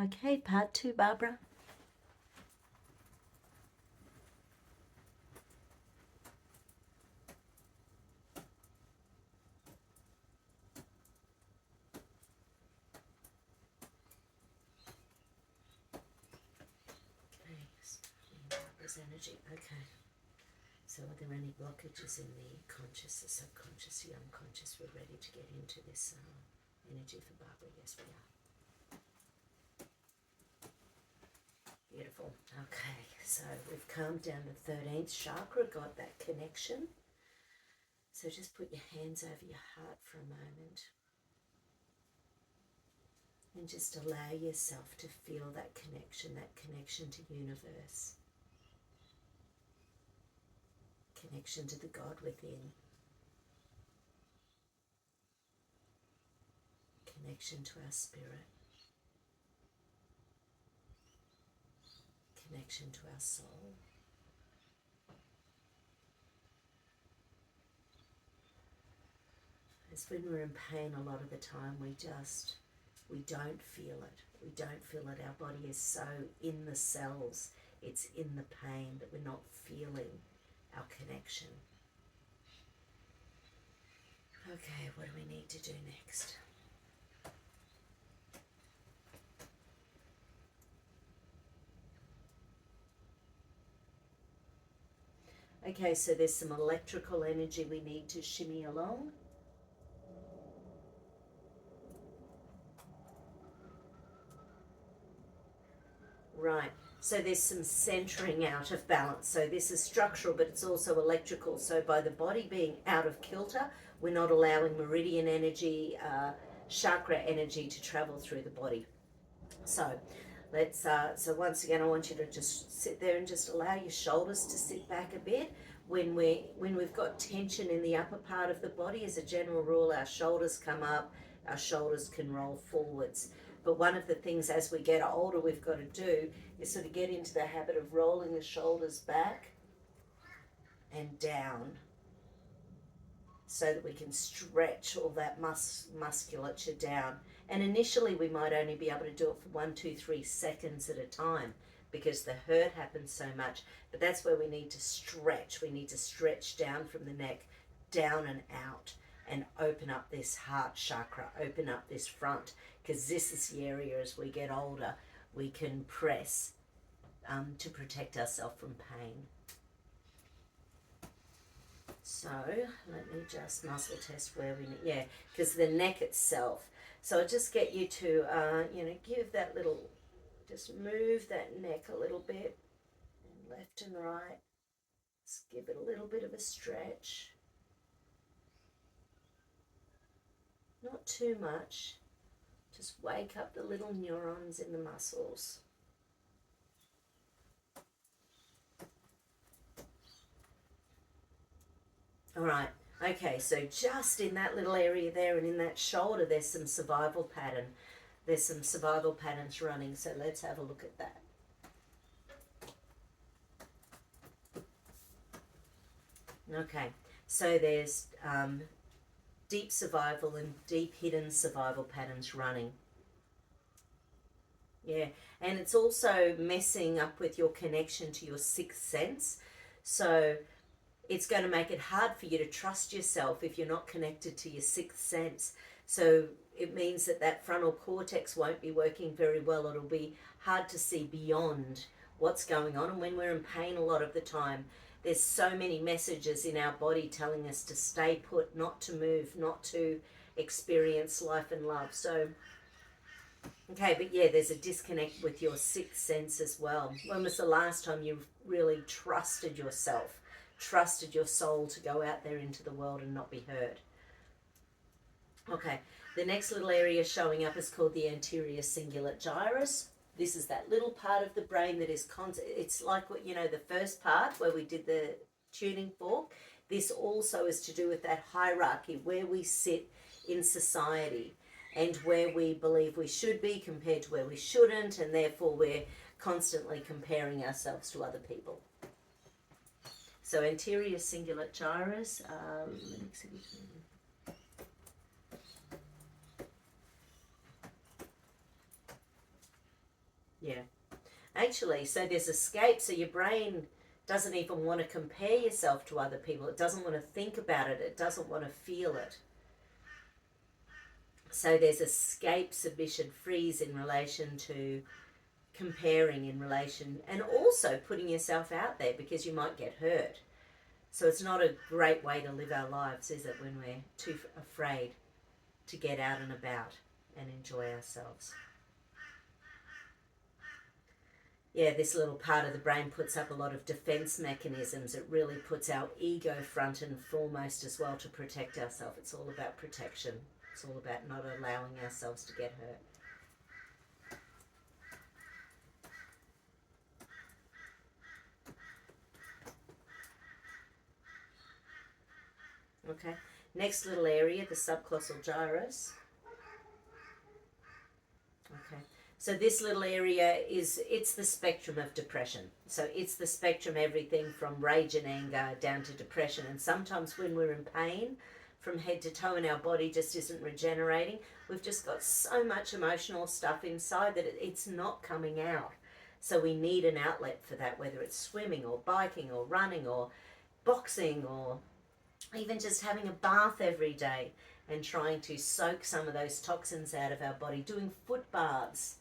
Okay, part 2, Barbara. Okay, Barbara's energy. Okay. So are there any blockages in the conscious, the subconscious, the unconscious? We're ready to get into this energy for Barbara. Yes, we are. Beautiful. Okay, so we've calmed down the 13th chakra, got that connection. So just put your hands over your heart for a moment. And just allow yourself to feel that connection to universe. Connection to the God within. Connection to our spirit. Connection to our soul. As when we're in pain, a lot of the time we don't feel it. We don't feel it. Our body is so in the cells, it's in the pain that we're not feeling our connection. Okay, what do we need to do next? Okay, so there's some electrical energy we need to shimmy along. Right, so there's some centering out of balance. So this is structural, but it's also electrical. So by the body being out of kilter, we're not allowing meridian energy, chakra energy to travel through the body. So let's, so once again, I want you to just sit there and just allow your shoulders to sit back a bit. When we've got tension in the upper part of the body, as a general rule, our shoulders come up, our shoulders can roll forwards. But one of the things as we get older we've got to do is sort of get into the habit of rolling the shoulders back and down so that we can stretch all that musculature down. And initially we might only be able to do it for 1, 2, 3 seconds at a time because the hurt happens so much. But that's where we need to stretch. We need to stretch down from the neck, down and out, and open up this heart chakra, open up this front, because this is the area as we get older we can press to protect ourselves from pain. So let me just muscle test where we need, yeah, because the neck itself. So I'll just get you to, give that little, just move that neck a little bit, and left and right. Just give it a little bit of a stretch. Not too much. Just wake up the little neurons in the muscles. All right, okay, so just in that little area there and in that shoulder, there's some survival pattern. There's some survival patterns running, so let's have a look at that. Okay, so there's deep survival and deep hidden survival patterns running. Yeah, and it's also messing up with your connection to your sixth sense. So it's going to make it hard for you to trust yourself if you're not connected to your sixth sense. So it means that that frontal cortex won't be working very well. It'll be hard to see beyond what's going on. And when we're in pain a lot of the time, there's so many messages in our body telling us to stay put, not to move, not to experience life and love. So, okay, but yeah, there's a disconnect with your sixth sense as well. When was the last time you really trusted yourself, trusted your soul to go out there into the world and not be hurt? Okay, the next little area showing up is called the anterior cingulate gyrus. This is that little part of the brain that is it's like what, the first part where we did the tuning fork. This also is to do with that hierarchy, where we sit in society and where we believe we should be compared to where we shouldn't, and therefore we're constantly comparing ourselves to other people. So anterior cingulate gyrus, Yeah. Actually, so there's escape, so your brain doesn't even want to compare yourself to other people. It doesn't want to think about it. It doesn't want to feel it. So there's escape, submission, freeze in relation to comparing in relation, and also putting yourself out there because you might get hurt. So it's not a great way to live our lives, is it, when we're too afraid to get out and about and enjoy ourselves. Yeah, this little part of the brain puts up a lot of defense mechanisms. It really puts our ego front and foremost as well to protect ourselves. It's all about protection. It's all about not allowing ourselves to get hurt. Okay, next little area, the subclausal gyrus. Okay, so this little area it's the spectrum of depression. So it's the spectrum, everything from rage and anger down to depression. And sometimes when we're in pain from head to toe and our body just isn't regenerating, we've just got so much emotional stuff inside that it's not coming out. So we need an outlet for that, whether it's swimming or biking or running or boxing or even just having a bath every day and trying to soak some of those toxins out of our body, doing foot baths,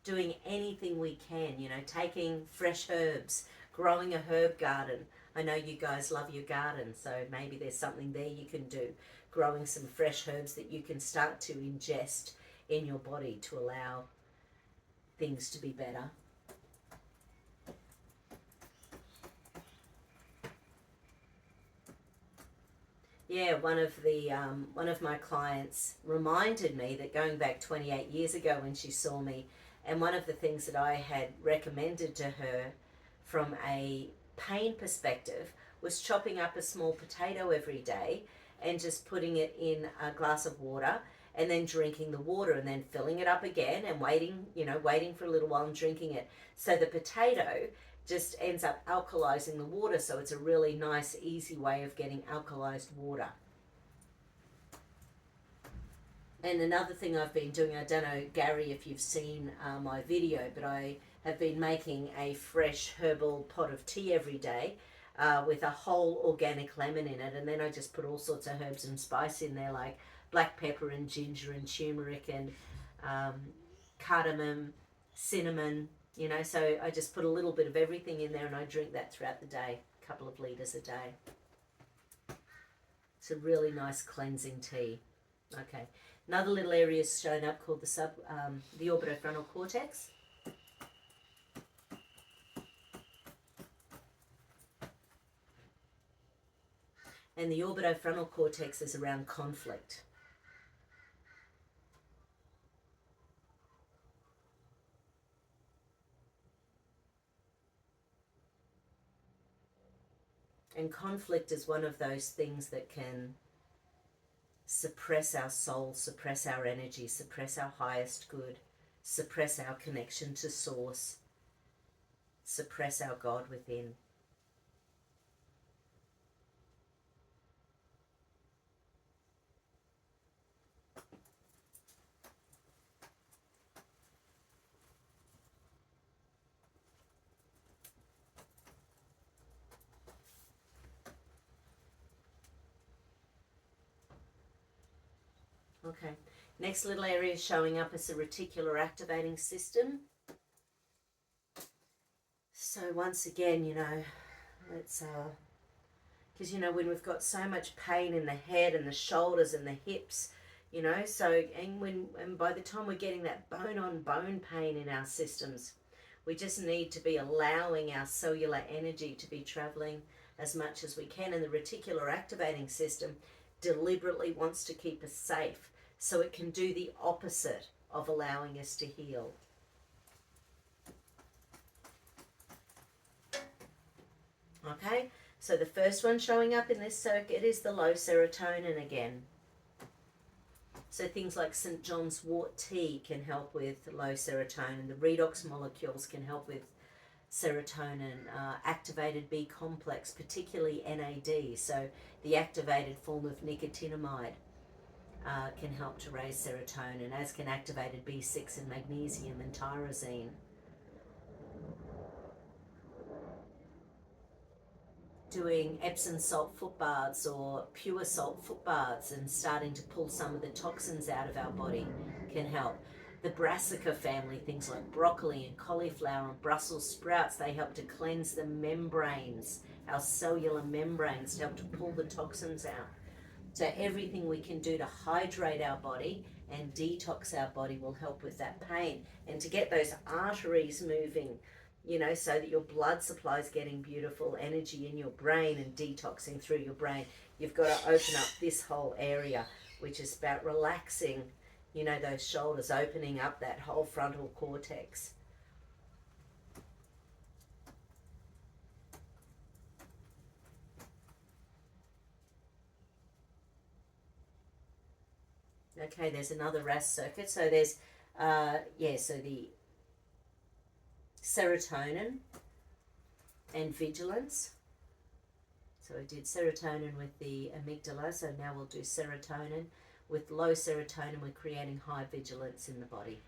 doing anything we can, taking fresh herbs, growing a herb garden. I know you guys love your garden, so maybe there's something there you can do, growing some fresh herbs that you can start to ingest in your body to allow things to be better. Yeah, one of my clients reminded me that going back 28 years ago when she saw me, and one of the things that I had recommended to her from a pain perspective was chopping up a small potato every day and just putting it in a glass of water and then drinking the water and then filling it up again and waiting for a little while and drinking it. So the potato just ends up alkalizing the water, so it's a really nice, easy way of getting alkalized water. And another thing I've been doing, I don't know, Gary, if you've seen my video, but I have been making a fresh herbal pot of tea every day with a whole organic lemon in it, and then I just put all sorts of herbs and spice in there, like black pepper and ginger and turmeric and cardamom, cinnamon, so I just put a little bit of everything in there and I drink that throughout the day, a couple of litres a day. It's a really nice cleansing tea. Okay, another little area is shown up called the orbitofrontal cortex. And the orbitofrontal cortex is around conflict. And conflict is one of those things that can suppress our soul, suppress our energy, suppress our highest good, suppress our connection to source, suppress our God within. Okay, next little area showing up is the reticular activating system. So once again, it's because when we've got so much pain in the head and the shoulders and the hips, so and by the time we're getting that bone on bone pain in our systems, we just need to be allowing our cellular energy to be traveling as much as we can, and the reticular activating system deliberately wants to keep us safe so it can do the opposite of allowing us to heal. Okay, so the first one showing up in this circuit is the low serotonin again. So things like St. John's wort tea can help with low serotonin. The redox molecules can help with serotonin. Activated B complex, particularly NAD, so the activated form of nicotinamide, can help to raise serotonin, as can activated B6 and magnesium and tyrosine. doing Epsom salt foot baths or pure salt foot baths and starting to pull some of the toxins out of our body can help. The brassica family, things like broccoli and cauliflower and Brussels sprouts, they help to cleanse the membranes, our cellular membranes, to help to pull the toxins out. So everything we can do to hydrate our body and detox our body will help with that pain, and to get those arteries moving, you know, so that your blood supply is getting beautiful energy in your brain and detoxing through your brain. You've got to open up this whole area, which is about relaxing, you know, those shoulders, opening up that whole frontal cortex. Okay, there's another RAS circuit. So there's, so the serotonin and vigilance. So we did serotonin with the amygdala, so now we'll do serotonin. With low serotonin, we're creating high vigilance in the body.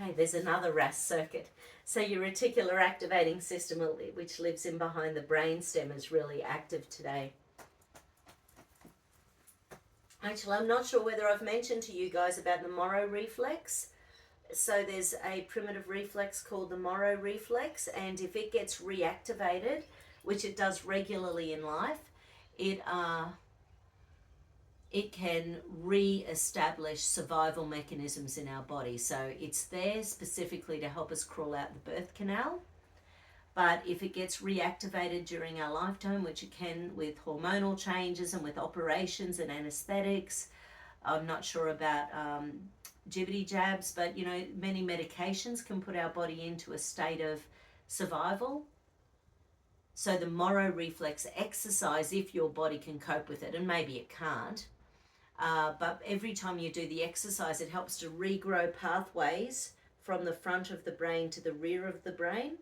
Okay, there's another RAS circuit. So your reticular activating system, which lives in behind the brainstem, is really active today. Actually, I'm not sure whether I've mentioned to you guys about the Moro reflex. So there's a primitive reflex called the Moro reflex, and if it gets reactivated, which it does regularly in life, it can re-establish survival mechanisms in our body. So it's there specifically to help us crawl out the birth canal. But if it gets reactivated during our lifetime, which it can with hormonal changes and with operations and anesthetics, I'm not sure about jibbity jabs, but you know, many medications can put our body into a state of survival. So the Moro reflex exercise, if your body can cope with it, and maybe it can't, but every time you do the exercise, it helps to regrow pathways from the front of the brain to the rear of the brain.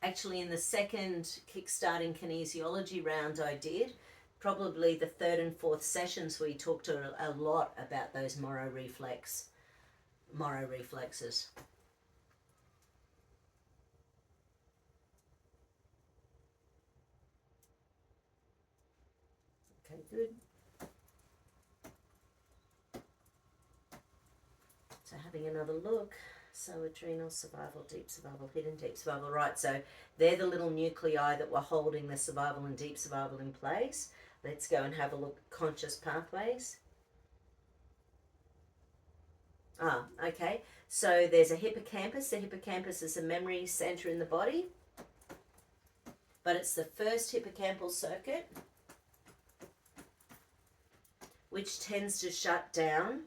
Actually, in the second kickstarting kinesiology round I did, probably the third and fourth sessions, we talked a lot about those Moro reflexes. Okay, good. So having another look. So adrenal, survival, deep survival, hidden deep survival. Right, so they're the little nuclei that were holding the survival and deep survival in place. Let's go and have a look at conscious pathways. Okay. So there's a hippocampus. The hippocampus is a memory center in the body, but it's the first hippocampal circuit, which tends to shut down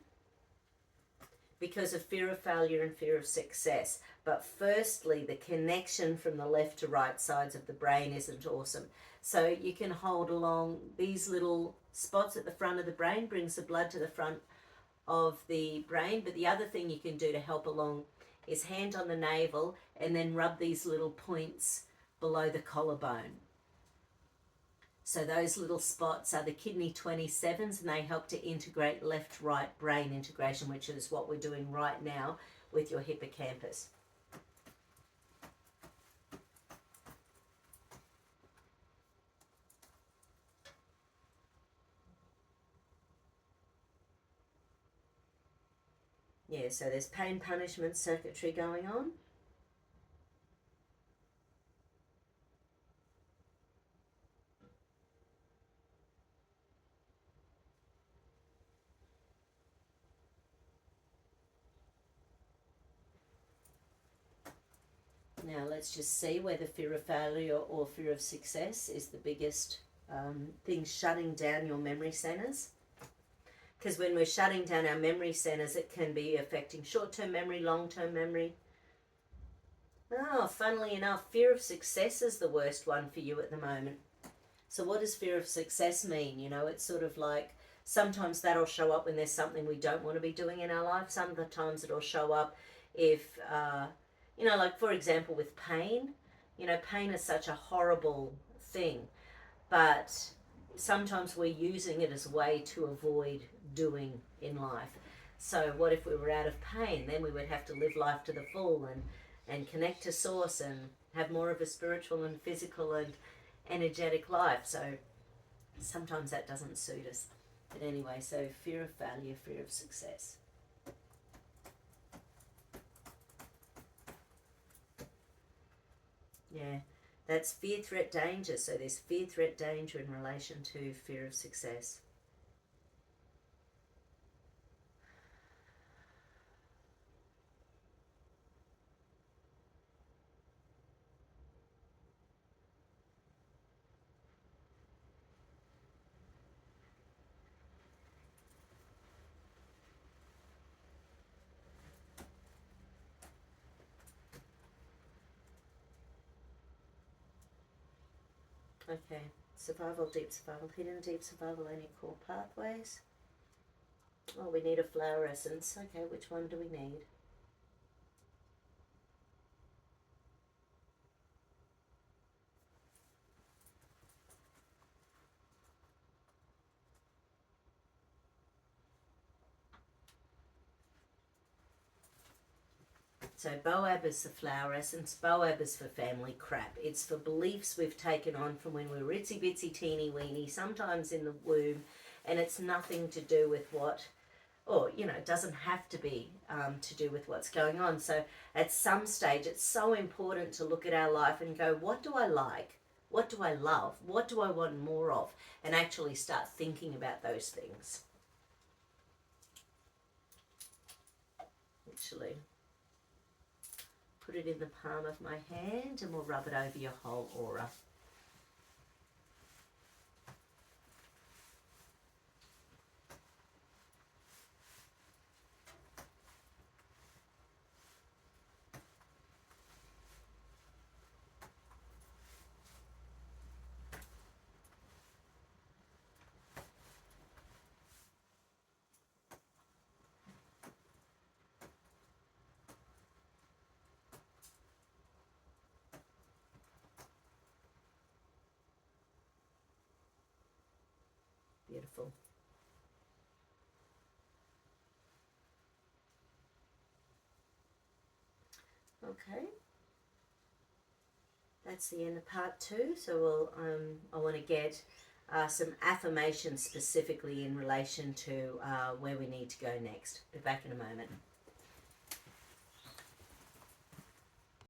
because of fear of failure and fear of success. But firstly, the connection from the left to right sides of the brain isn't awesome. So you can hold along these little spots at the front of the brain, brings the blood to the front of the brain. But the other thing you can do to help along is hand on the navel and then rub these little points below the collarbone. So those little spots are the kidney 27s, and they help to integrate left-right brain integration, which is what we're doing right now with your hippocampus. Yeah, so there's pain punishment circuitry going on. Now let's just see whether fear of failure or fear of success is the biggest thing shutting down your memory centers. Because when we're shutting down our memory centers, it can be affecting short-term memory, long-term memory. Oh, funnily enough, fear of success is the worst one for you at the moment. So what does fear of success mean? You know, it's sort of like sometimes that'll show up when there's something we don't want to be doing in our life. Sometimes it'll show up if, you know, like for example with pain. You know, pain is such a horrible thing, but sometimes we're using it as a way to avoid doing in life. So what if we were out of pain? Then we would have to live life to the full and connect to source and have more of a spiritual and physical and energetic life. So sometimes that doesn't suit us. But anyway, so fear of failure, fear of success. Yeah, that's fear, threat, danger. So there's fear, threat, danger in relation to fear of success. Okay, survival, deep survival, hidden deep survival, any core pathways? Oh, we need a flower essence. Okay, which one do we need? So Boab is the flower essence. Boab is for family crap. It's for beliefs we've taken on from when we were itsy bitsy teeny weeny, sometimes in the womb, and it's nothing to do with what, or you know, it doesn't have to be to do with what's going on. So at some stage, it's so important to look at our life and go, what do I like? What do I love? What do I want more of? And actually start thinking about those things. Actually, put it in the palm of my hand and we'll rub it over your whole aura. Beautiful. Okay. That's the end of part 2. So I want to get some affirmations specifically in relation to where we need to go next. Be back in a moment.